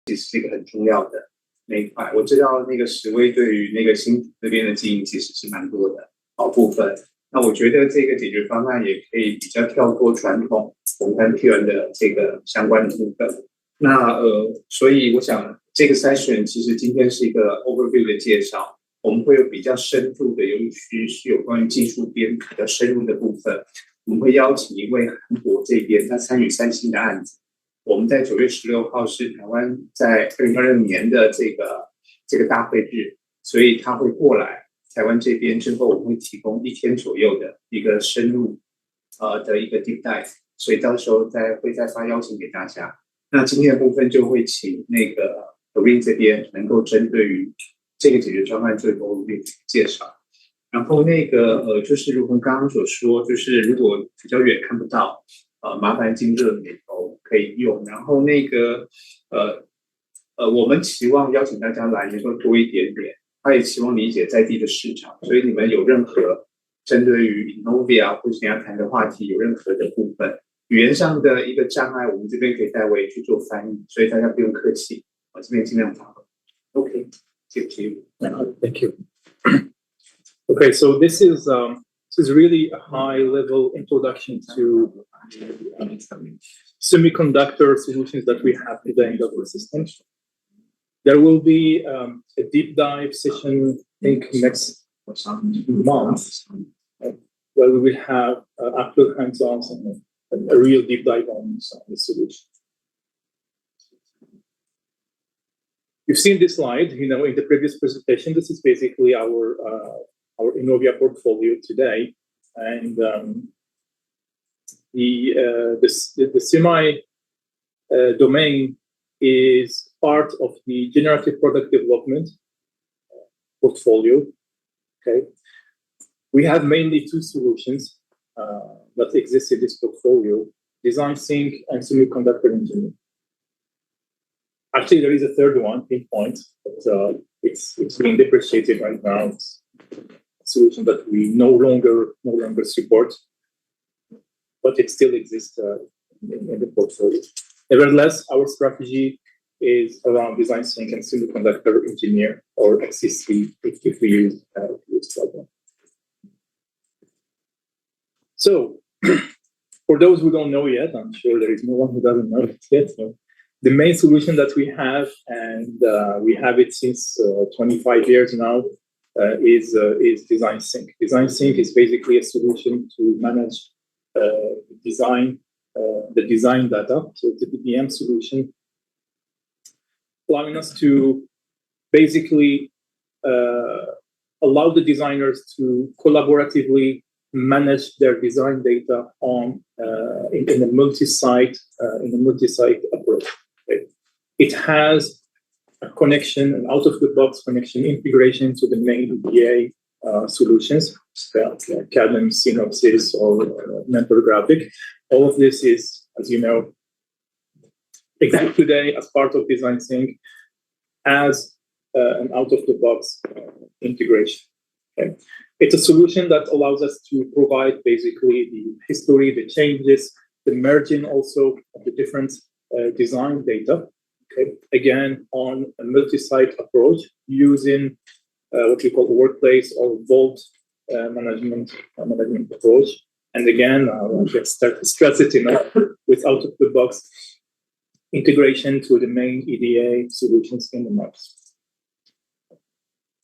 其实是一个很重要的那一块。我知道那个史威对于那个新竹这边的经营其实是蛮多的部分。那我觉得这个解决方案也可以比较跳过传统我们跟 P1 的这个相关的部分。那所以我想这个 session 其实今天是一个 overview 的介绍，我们会有比较深入的，由于是有关于技术边比较深入的部分，我们会邀请一位韩国这边他参与3星的案子。我们在9月16号是台湾在2022年的这个大会日，所以他会过来台湾这边之后，我们会提供1天左右的一个深入的一个 deep dive， 所以到时候会再发邀请给大家。那今天的部分就会请那个 Doreen 这边能够针对于这个解决方案做一个介绍。然后那个就是如同刚刚所说，就是如果比较远看不到，麻烦进热美头可以用。然后那个我们期望邀请大家来能够多一点点，他也期望理解在地的市场，所以你们有任何针对于 Innovia 或是你要谈的话题有任何的部分，语言上的一个障碍，我们这边可以代为去做翻译，所以大家不用客气，我这边尽量发挥。OK， 谢谢。Thank you. Okay, so this is really a high-level introduction to semiconductor solutions that we have today in our system. There will be a deep dive session, I think, next month, where we will have actual hands-on and a real deep dive on the solution. You've seen this slide, in the previous presentation. This is basically our Innovia portfolio today, and the semi domain is part of the generative product development portfolio. Okay, we have mainly 2 solutions that exist in this portfolio: design sync and semiconductor engineering. Actually, there is a third one, Pinpoint, but it's being depreciated right now. It's a solution that we no longer support, but it still exists in the portfolio. Nevertheless, our strategy is around design sync and semiconductor engineer, or XCC, if we use this program. So, for those who don't know yet, I'm sure there is no one who doesn't know it yet. So the main solution that we have, and we have it since 25 years now, is design sync. Design sync is basically a solution to manage the design data. So it's a DBM solution, allowing us to basically allow the designers to collaboratively manage their design data in a multi-site approach. Okay. It has a connection, an out-of-the-box connection integration to the main EDA solutions, like Cadence, Synopsys, or Mentor Graphic. All of this is, as you know, exists today as part of Design Sync as an out-of-the-box integration. Okay. It's a solution that allows us to provide basically the history, the changes, the merging also of the different design data. Okay. Again, on a multi-site approach using what we call workplace or vault management approach. And again, I'll just stress it enough with out-of-the-box integration to the main EDA solutions in the market.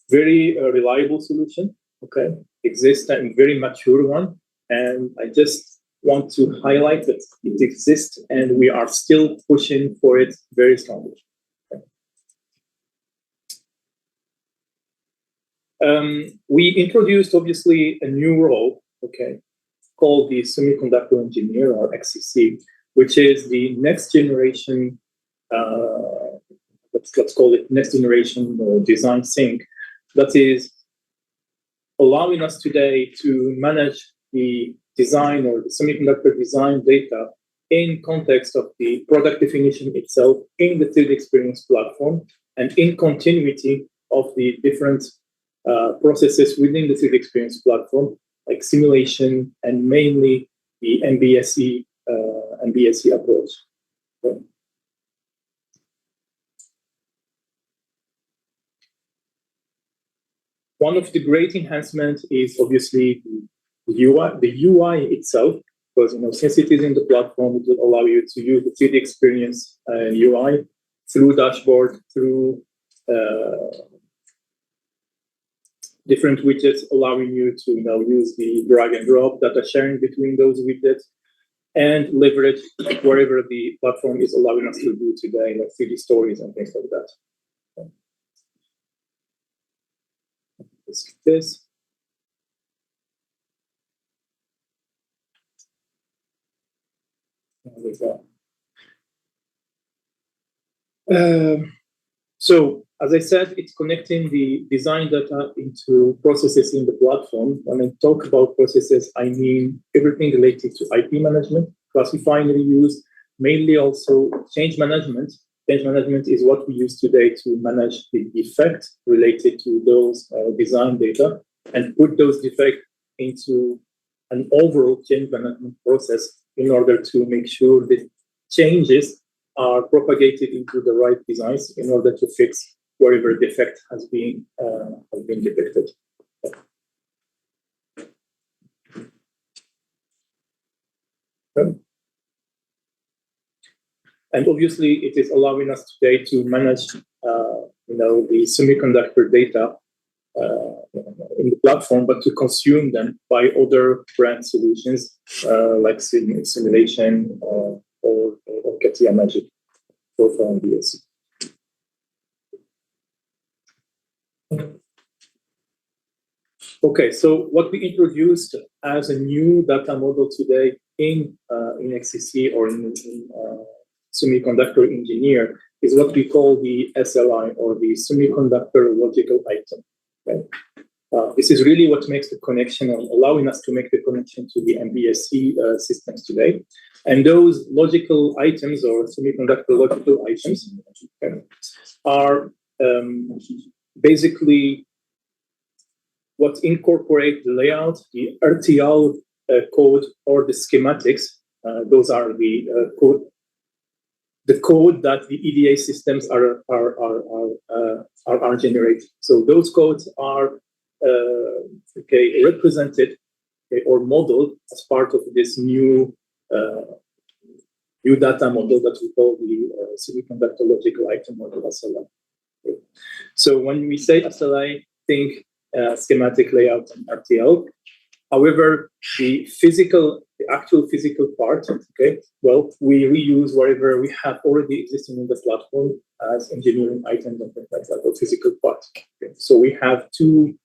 Very reliable solution. Okay, exists and very mature one, and I just want to highlight that it exists and we are still pushing for it very strongly. Okay. We introduced obviously a new role, okay, called the Semiconductor Engineer, or XCC, which is the next generation. Let's call it next generation design sync. That is allowing us today to manage the design or the semiconductor design data in context of the product definition itself in the 3DEXPERIENCE platform and in continuity of the different processes within the 3DEXPERIENCE platform, like simulation and mainly the MBSE approach. Okay. One of the great enhancements is obviously the UI itself, because since it is in the platform, it will allow you to use the 3D experience UI through dashboard, through different widgets, allowing you to use the drag and drop data sharing between those widgets, and leverage wherever the platform is allowing us to do today, like 3D stories and things like that. Let's skip this. There we go. So, as I said, it's connecting the design data into processes in the platform. When I talk about processes, I mean everything related to IP management, classifying reuse, mainly also change management. Change management is what we use today to manage the defect related to those design data and put those defects into an overall change management process in order to make sure that changes are propagated into the right designs in order to fix wherever defect has been detected. And obviously, it is allowing us today to manage, the semiconductor data in the platform, but to consume them by other brand solutions like simulation or CATIA Magic for MBS. Okay, so what we introduced as a new data model today in XCC or in Semiconductor Engineer is what we call the SLI, or the Semiconductor Logical Item. Okay? This is really what makes the connection, or allowing us to make the connection to the MBSC systems today. And those logical items, or semiconductor logical items, are basically what incorporate the layout, the RTL code, or the schematics. Those are the code that the EDA systems are generating. So those codes are represented or modeled as part of this new data model that we call the Semiconductor Logical Item Model, SLI. So when we say SLI, think schematic layout and RTL. However, the actual physical part, well, we reuse wherever we have already existing in the platform as engineering items and things like that, or physical parts. Okay? So we have two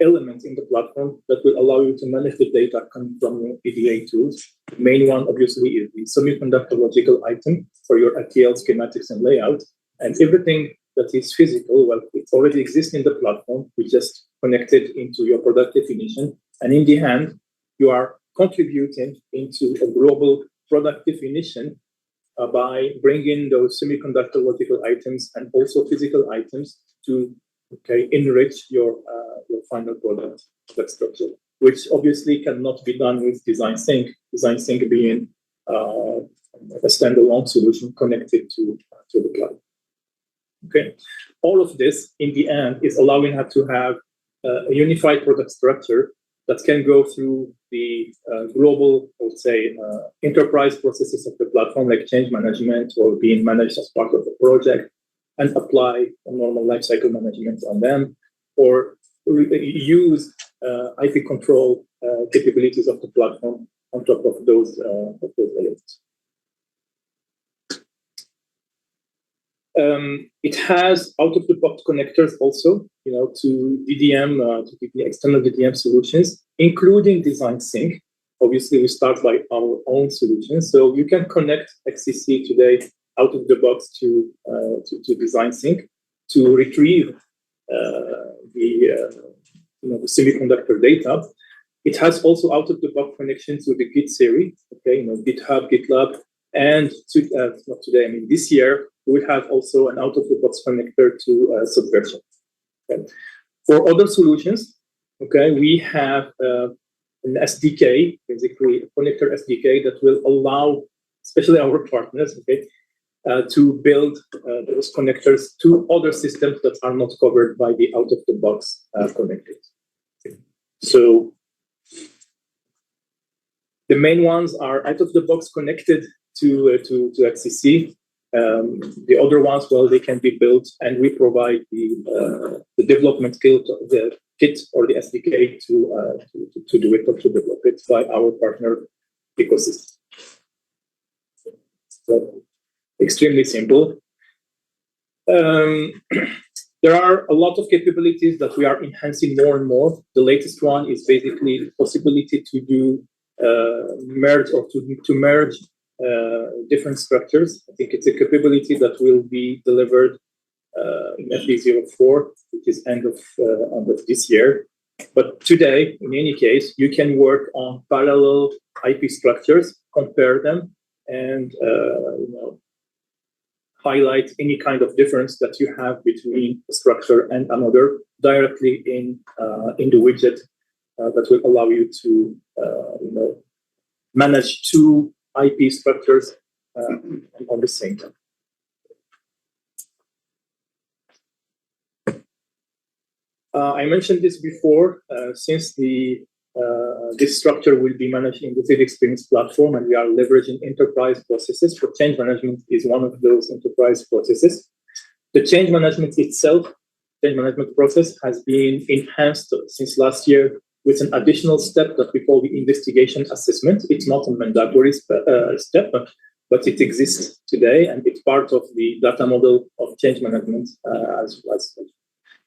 elements in the platform that will allow you to manage the data coming from your EDA tools. The main one, obviously, is the semiconductor logical item for your RTL schematics and layout, and everything that is physical, well, it already exists in the platform. We just connect it into your product definition. And in the end, you are contributing into a global product definition by bringing those semiconductor logical items and also physical items to enrich your final product structure, which obviously cannot be done with design sync. Design sync being a standalone solution connected to the cloud. Okay, all of this in the end is allowing us to have a unified product structure that can go through the global, I would say, enterprise processes of the platform, like change management or being managed as part of the project, and apply a normal lifecycle management on them, or use IP control capabilities of the platform on top of those elements. It has out-of-the-box connectors also, to DDM, to the external DDM solutions, including design sync. Obviously, we start by our own solutions, so you can connect XCC today out of the box to design sync to retrieve the semiconductor data. It has also out-of-the-box connections with the Git series, GitHub, GitLab, and not today, I mean this year, we have also an out-of-the-box connector to Subversion. Okay. For other solutions, we have an SDK, basically a connector SDK that will allow, especially our partners, to build those connectors to other systems that are not covered by the out-of-the-box connectors. So the main ones are out-of-the-box connected to XCC. The other ones, well, they can be built, and we provide the development kit, or the SDK to do it or to develop it by our partner ecosystem. So, extremely simple. There are a lot of capabilities that we are enhancing more and more. The latest one is basically the possibility to do merge or to merge different structures. I think it's a capability that will be delivered in FD04, which is end of this year. But today, in any case, you can work on parallel IP structures, compare them, and highlight any kind of difference that you have between a structure and another directly in the widget that will allow you to manage two IP structures on the same time. I mentioned this before. Since this structure will be managed in the 3DEXPERIENCE platform, and we are leveraging enterprise processes. For change management is one of those enterprise processes. The change management itself, change management process, has been enhanced since last year with an additional step that we call the investigation assessment. It's not a mandatory step, but it exists today, and it's part of the data model of change management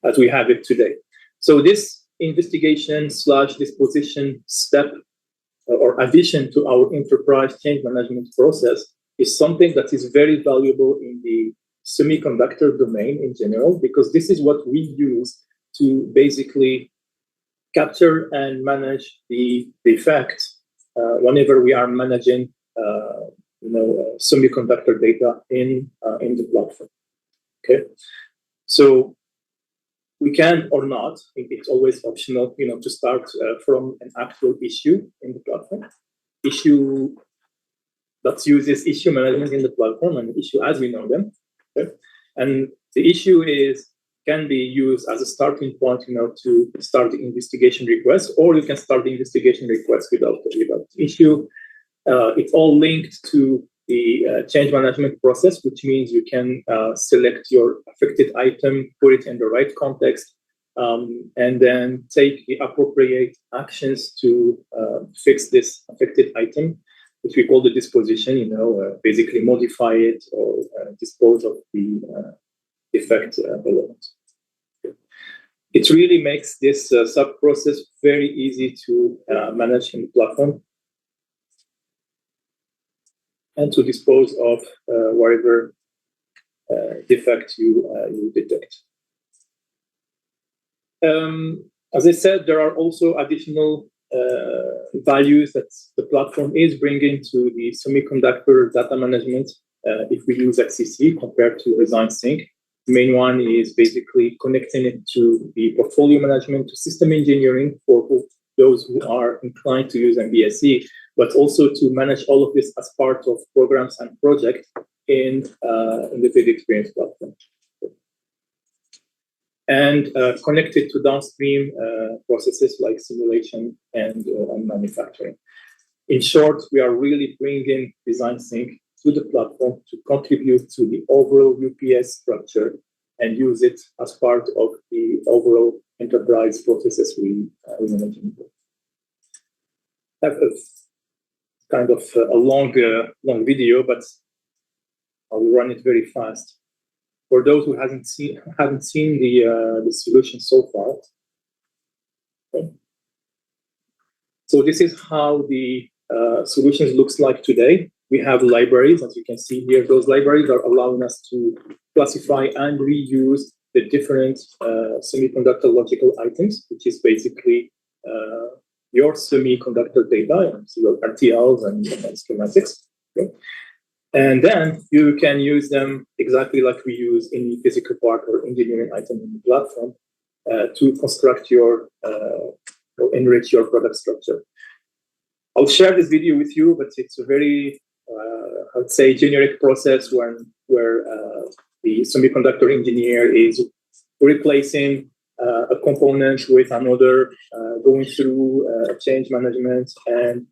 as we have it today. So this investigation / disposition step or addition to our enterprise change management process is something that is very valuable in the semiconductor domain in general, because this is what we use to basically capture and manage the effect whenever we are managing semiconductor data in the platform. Okay, so we can or not, it's always optional, to start from an actual issue in the platform, issue that uses issue management in the platform, and issue as we know them. Okay? And the issue can be used as a starting point, to start the investigation request, or you can start the investigation request without issue. It's all linked to the change management process, which means you can select your affected item, put it in the right context, and then take the appropriate actions to fix this affected item, which we call the disposition, basically modify it or dispose of the effect element. It really makes this sub-process very easy to manage in the platform and to dispose of whatever defect you detect. As I said, there are also additional values that the platform is bringing to the semiconductor data management if we use XCC compared to Design Sync. The main one is basically connecting it to the portfolio management, to system engineering for those who are inclined to use MBSE, but also to manage all of this as part of programs and projects in the 3DEXPERIENCE platform. And connected to downstream processes like simulation and manufacturing. In short, we are really bringing Design Sync to the platform to contribute to the overall UPS structure and use it as part of the overall enterprise processes we mentioned. I have kind of a long video, but I'll run it very fast. For those who haven't seen the solution so far. Okay. So this is how the solutions looks like today. We have libraries, as you can see here. Those libraries are allowing us to classify and reuse the different semiconductor logical items, which is basically your semiconductor data, so your RTLs and schematics. Okay. And then you can use them exactly like we use any physical part or engineering item in the platform to construct or enrich your product structure. I'll share this video with you, but it's a very, I would say, generic process when where the semiconductor engineer is replacing a component with another, going through change management and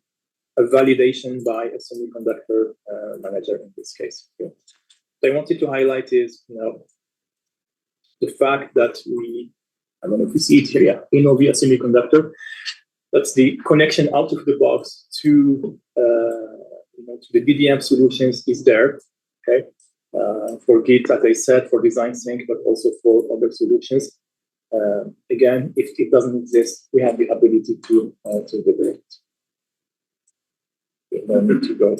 a validation by a semiconductor manager in this case. Okay. What I wanted to highlight is, the fact that I don't know if you see it here, yeah, Innovia Semiconductor, that's the connection out of the box to to the DDM solutions is there, okay? For Git, as I said, for design sync, but also for other solutions. Again, if it doesn't exist, we have the ability to deliver it. We don't need to go.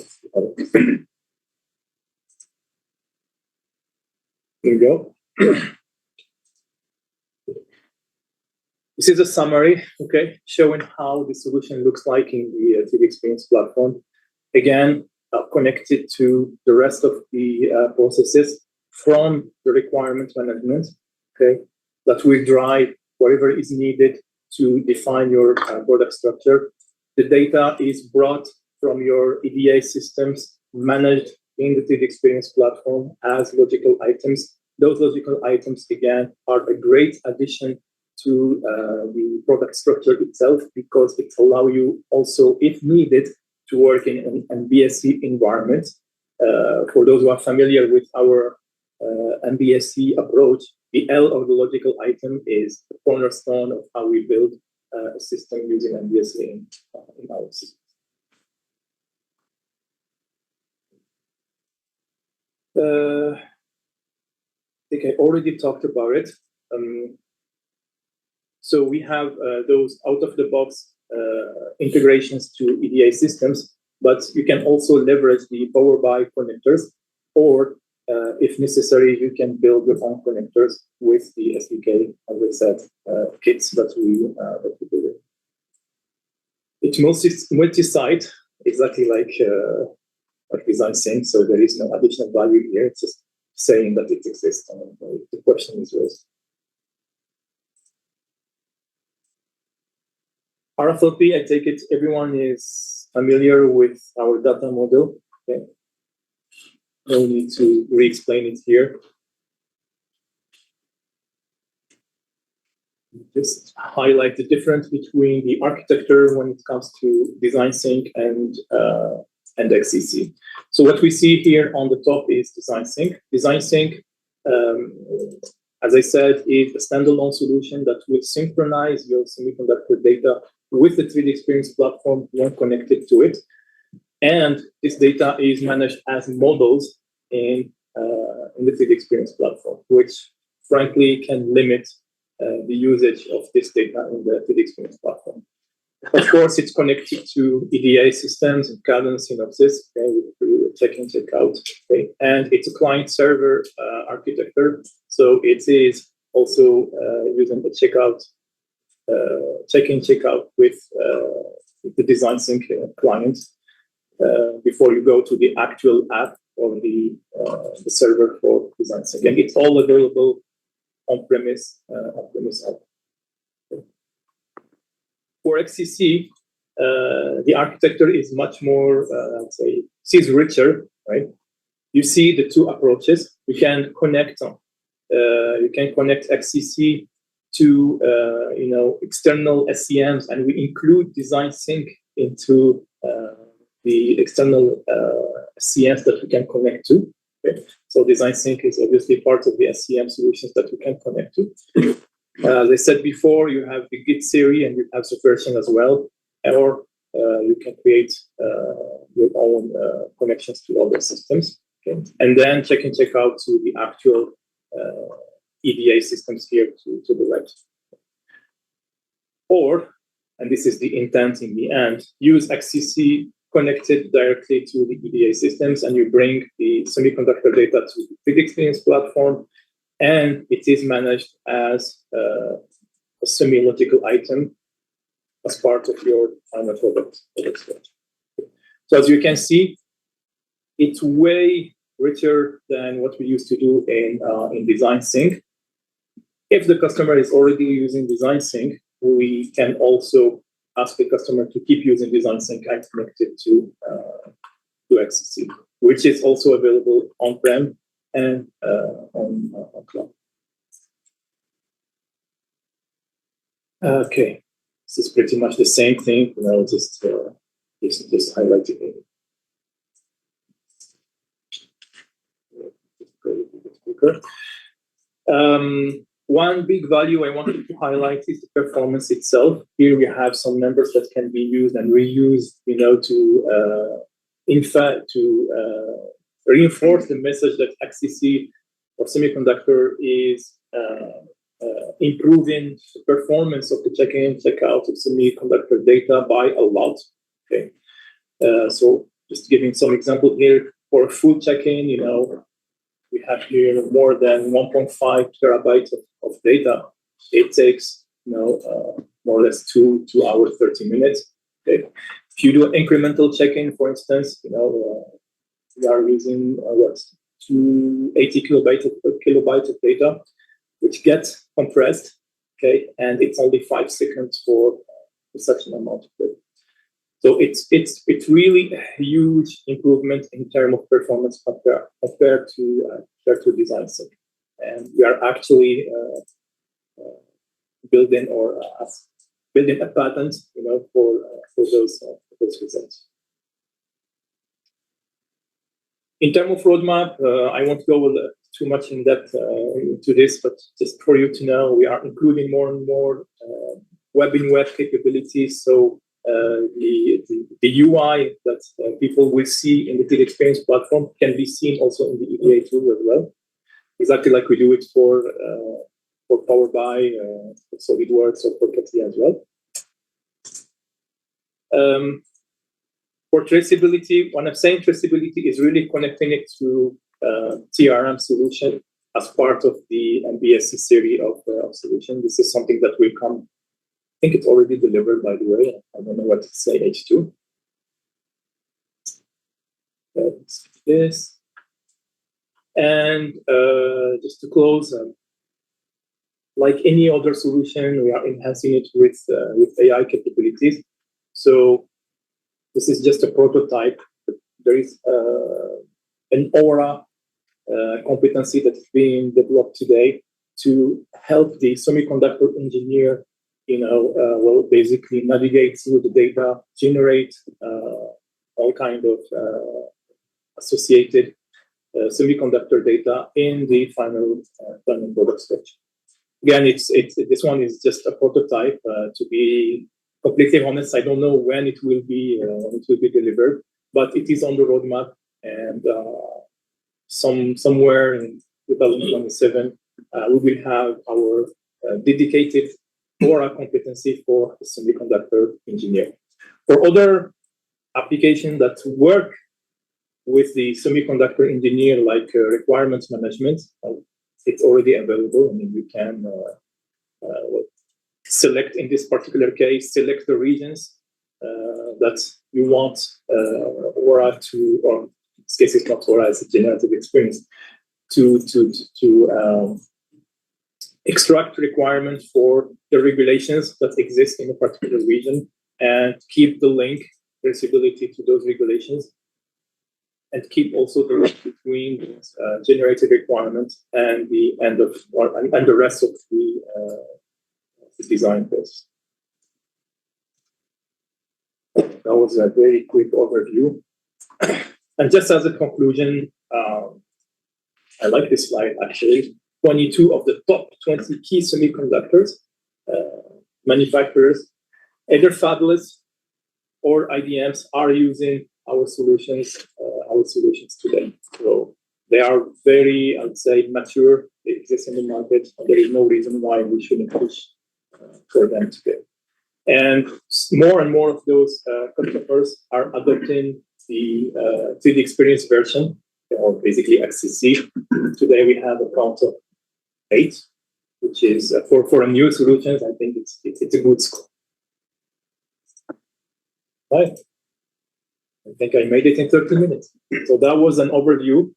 Here we go. This is a summary, okay, showing how the solution looks like in the 3DEXPERIENCE platform. Again, connected to the rest of the processes from the requirement management, okay, that will drive whatever is needed to define your product structure. The data is brought from your EDA systems, managed in the 3DEXPERIENCE platform as logical items. Those logical items, again, are a great addition to the product structure itself, because it allows you also, if needed, to work in an MBSE environment. For those who are familiar with our MBSE approach, the L of the logical item is the cornerstone of how we build a system using MBSE in our system. I think I already talked about it. So we have those out-of-the-box integrations to EDA systems, but you can also leverage the power-by connectors, or if necessary, you can build your own connectors with the SDK, as I said, kits that we do. It's multi-site, exactly like design sync, so there is no additional value here. It's just saying that it exists, and the question is raised. RFLP, I take it everyone is familiar with our data model. Okay. No need to re-explain it here. Just highlight the difference between the architecture when it comes to design sync and XCC. So what we see here on the top is design sync. Design sync, as I said, is a standalone solution that will synchronize your semiconductor data with the 3DEXPERIENCE platform when connected to it. And this data is managed as models in the 3DEXPERIENCE platform, which frankly can limit the usage of this data in the 3DEXPERIENCE platform. Of course, it's connected to EDA systems and Cadence Synopsys, okay, with check-in, check-out, okay? And it's a client-server architecture, so it is also using the check-in, check-out with the design sync client before you go to the actual app or the server for design sync. And it's all available on-premise app. For XCC, the architecture is much more, let's say, is richer, right? You see the two approaches. You can connect XCC to external SCMs, and we include design sync into the external SCMs that we can connect to. Okay? So design sync is obviously part of the SCM solutions that we can connect to. As I said before, you have the Git series and you have Subversion as well, or you can create your own connections to other systems. Okay? And then check in, check out to the actual EDA systems here to the left. Or, and this is the intent in the end, use XCC connected directly to the EDA systems, and you bring the semiconductor data to the 3DEXPERIENCE platform, and it is managed as a semi-logical item as part of your final product. So as you can see, it's way richer than what we used to do in design sync. If the customer is already using design sync, we can also ask the customer to keep using design sync and connect it to XCC, which is also available on-prem and on cloud. Okay, this is pretty much the same thing. Just highlighting it. One big value I wanted to highlight is the performance itself. Here we have some numbers that can be used and reused, to in fact to reinforce the message that XCC or semiconductor is improving the performance of the check-in, check-out of semiconductor data by a lot. Okay, so just giving some example here for a full check-in, we have here more than 1.5 terabytes of data. It takes, more or less 2 hours, 30 minutes. Okay. If you do an incremental check-in, for instance, we are using 280 kilobytes of data, which gets compressed. Okay, and it's only 5 seconds for such an amount of data. So it's really a huge improvement in terms of performance compared to design sync, and we are actually building a patent, for those results. In terms of roadmap, I won't go too much in depth into this, but just for you to know, we are including more and more web-in-web capabilities. So the UI that people will see in the 3DEXPERIENCE platform can be seen also in the EDA tool as well, exactly like we do it for Power BI, for SolidWorks, or for CATIA as well. For traceability, when I'm saying traceability is really connecting it to TRM solution as part of the MBSC series of solutions. This is something that will come. I think it's already delivered, by the way. I don't know what to say, H2. That's this. And just to close, like any other solution, we are enhancing it with AI capabilities. So this is just a prototype. There is an Aura competency that's being developed today to help the semiconductor engineer, basically navigate through the data, generate all kind of associated semiconductor data in the final product stage. Again, this one is just a prototype. To be completely honest, I don't know when it will be delivered, but it is on the roadmap, and somewhere in 2027 we will have our dedicated Aura competency for the semiconductor engineer. For other applications that work with the semiconductor engineer, like requirements management, it's already available. I mean, you can select, in this particular case, select the regions that you want Aura to, or in this case, it's not Aura, it's a generative experience, to extract requirements for the regulations that exist in a particular region and keep the link traceability to those regulations, and keep also the link between generated requirements and the end of and the rest of the design process. That was a very quick overview. And just as a conclusion, I like this slide actually. 22 of the top 20 key semiconductors manufacturers, either fabless or IDMs, are using our solutions today. So they are very, I would say, mature. They exist in the market. And there is no reason why we shouldn't push for them today. And more of those customers are adopting the 3DEXPERIENCE version, or basically XCC. Today we have a count of 8, which is for a new solutions. I think it's a good score. Right. I think I made it in 30 minutes. So that was an overview.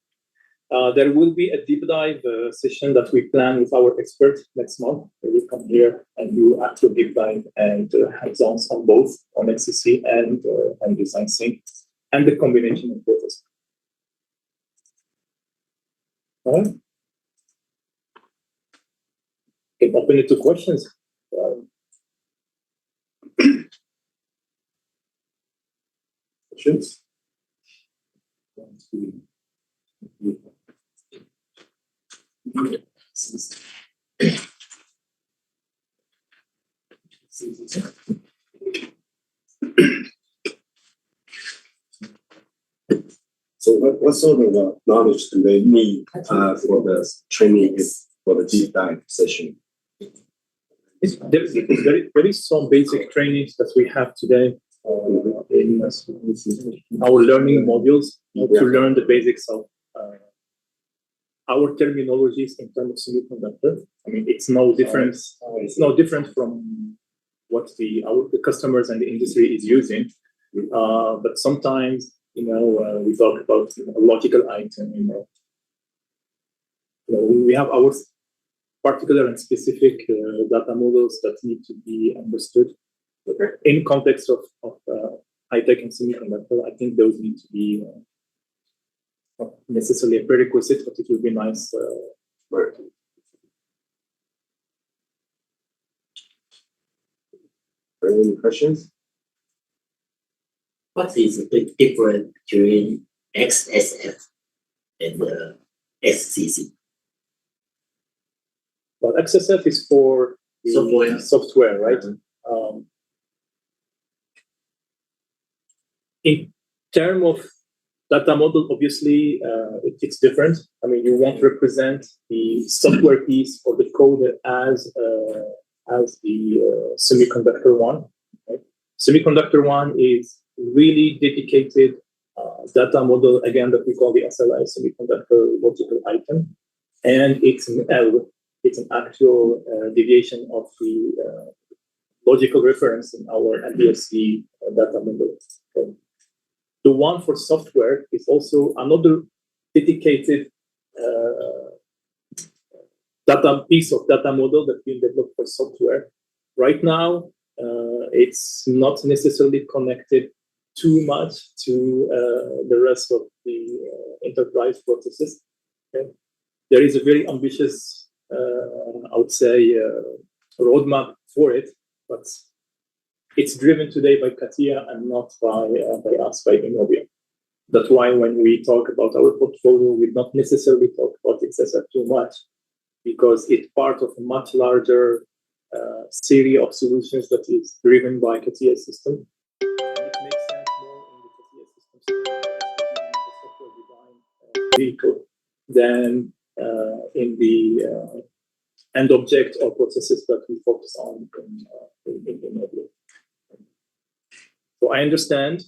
There will be a deep dive session that we plan with our experts next month. They will come here and do actual deep dive and hands-on on both on XCC and design sync and the combination of both. All right. Can open it to questions. Questions? So what sort of knowledge do they need for the training for the deep dive session? There's very some basic trainings that we have today in our learning modules to learn the basics of our terminologies in terms of semiconductor. I mean, it's no different. It's no different from what the customers and the industry is using. But sometimes, we talk about a logical item. We have our particular and specific data models that need to be understood in context of high tech and semiconductor. I think those need to be not necessarily a prerequisite, but it would be nice. Any questions? What is the big difference between XSF and SCC? Well, XSF is for the software, right? In terms of data model, obviously, it's different. I mean, you won't represent the software piece or the code as the semiconductor one. Right? Semiconductor one is really dedicated data model, again, that we call the SLI, semiconductor logical item. And it's an L, it's an actual deviation of the logical reference in our MPSC data model. Okay. The one for software is also another dedicated data piece of data model that we develop for software. Right now, it's not necessarily connected too much to the rest of the enterprise processes. Okay? There is a very ambitious, I would say, roadmap for it, but it's driven today by CATIA and not by us, by Innovia. That's why when we talk about our portfolio, we don't necessarily talk about XSF too much, because it's part of a much larger series of solutions that is driven by CATIA system. And it makes sense more in the CATIA system software design vehicle than in the end object or processes that we focus on in Innovia. So I understand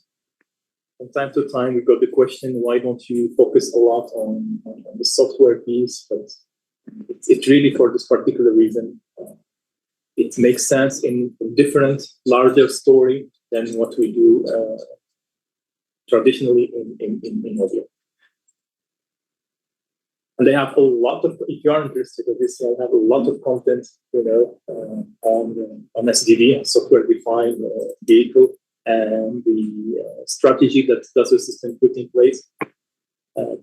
from time to time we got the question, why don't you focus a lot on the software piece? But it's really for this particular reason. It makes sense in a different, larger story than what we do traditionally in Innovia. And they have a lot of, if you are interested in this, I have a lot of content, on SDV, software-defined vehicle, and the strategy that Dassault System put in place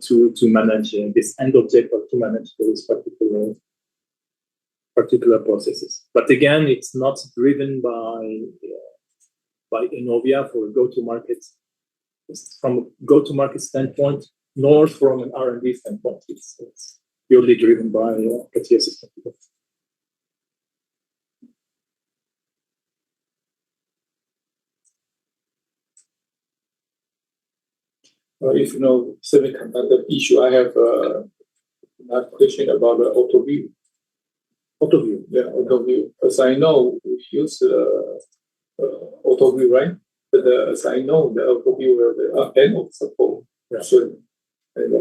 to manage this end object or to manage those particular processes. But again, it's not driven by Innovia for go-to-market. From a go-to-market standpoint, nor from an R&D standpoint. It's purely driven by CATIA system. If you know semiconductor issue, I have a question about the auto view. Auto view, yeah, auto view. As I know, we use auto view, right? But as I know, the auto view will the end of support. Yeah. So,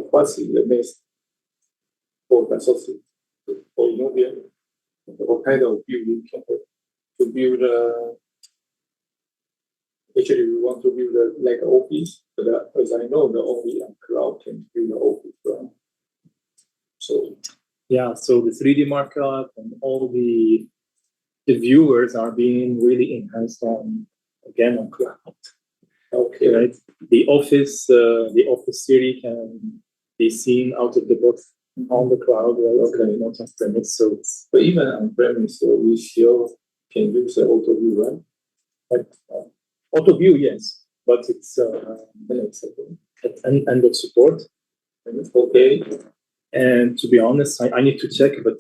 what's the next for Dassault System for Innovia? What kind of view you can have to build? Actually, we want to build like an office, but as I know, the only cloud can build an office, right? So yeah, so the 3D markup and all the viewers are being really enhanced on cloud. Okay, right. The office series can be seen out of the box on the cloud, okay, not on premise. So it's But even on premise, we still can use the auto view, right? like auto view, yes, but it's at end of support. Okay. And to be honest, I need to check, but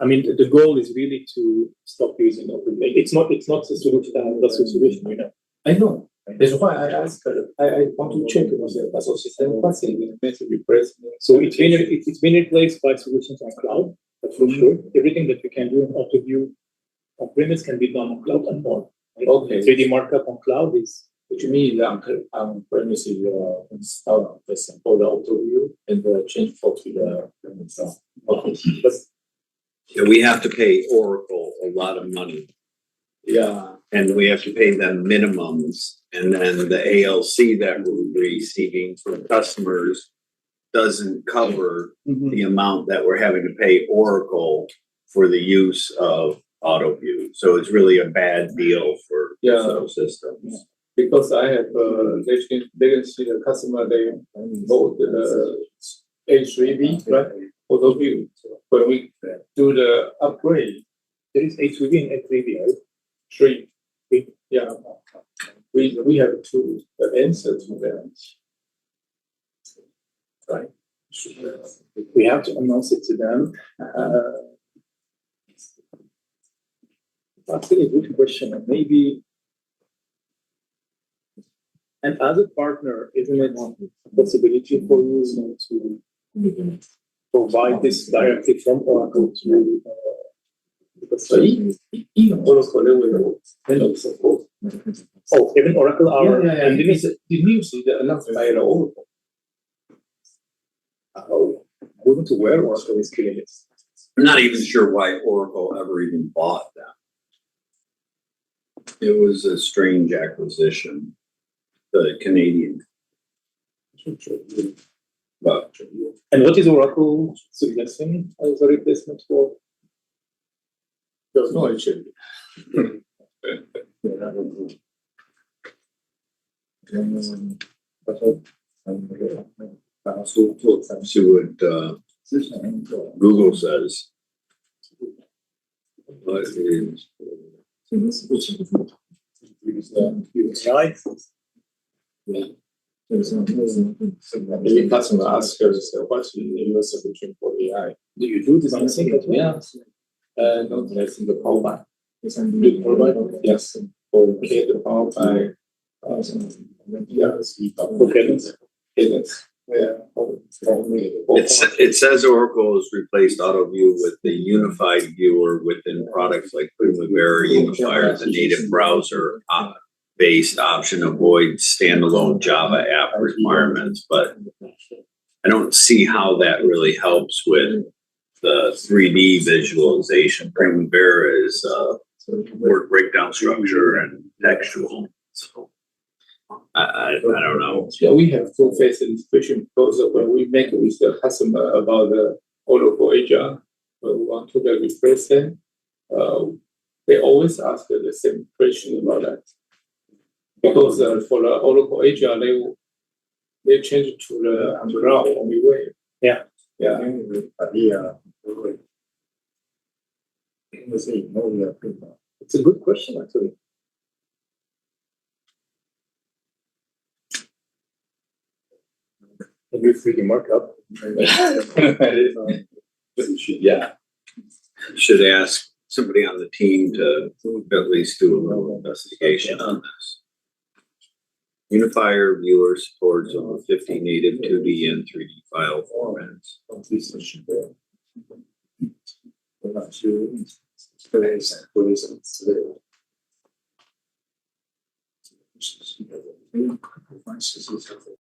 I mean, the goal is really to stop using auto view. It's not a solution. That's a solution, you know. I know. That's why I asked her. I want to check because that's what she said. What's it? It's replacement. So it's been replaced by solutions on cloud, that's for sure. Everything that you can do in auto view on premise can be done on cloud and more. Okay. 3D markup on cloud is. Which means on premise is install the for the auto view and change for to the premise. Okay. Yeah, we have to pay Oracle a lot of money, Yeah. and we have to pay them minimums. And then the ALC that we're receiving from customers doesn't cover the amount that we're having to pay Oracle for the use of AutoView. So it's really a bad deal for those systems. Because I have they can see the customer they bought the H3D, right? Auto view. When we do the upgrade, There is H3D and H3D, right? three. Yeah. We have to answer to that. Right. We have to announce it to them. That's a good question. And maybe, and as a partner, isn't it a possibility for you to provide this directly from Oracle to So even Oracle they will support. oh, even Oracle are And the news is announced by the Oracle. I wasn't aware Oracle is killing it. I'm not even sure why Oracle ever even bought them. It was a strange acquisition, the Canadian. But And what is Oracle suggesting as a replacement for? There's no issue. see what Google says. What is Right. The customer asks us what's the new solution for AI. Do you do design thinking as well? Yeah. No, that's in the power by. The power by? Yes. Okay, the power by. Cadence. Yeah. it says Oracle has replaced AutoView with the unified viewer within products like Primavera Unifier, the native browser based option avoids standalone Java app requirements, but I don't see how that really helps with the 3D visualization. Primavera is word breakdown structure and textual. So I don't know. Yeah, we have full face integration because when we make it with the customer about the Oracle HR, we want to replace them. They always ask the same question about that. Because for the Oracle HR, they change it to the umbrella only way. Yeah. Yeah. It's a good question, actually. Maybe 3D markup. Yeah. Should ask somebody on the team to at least do a little investigation on this. Unifier viewer supports over 50 native 2D and 3D file formats.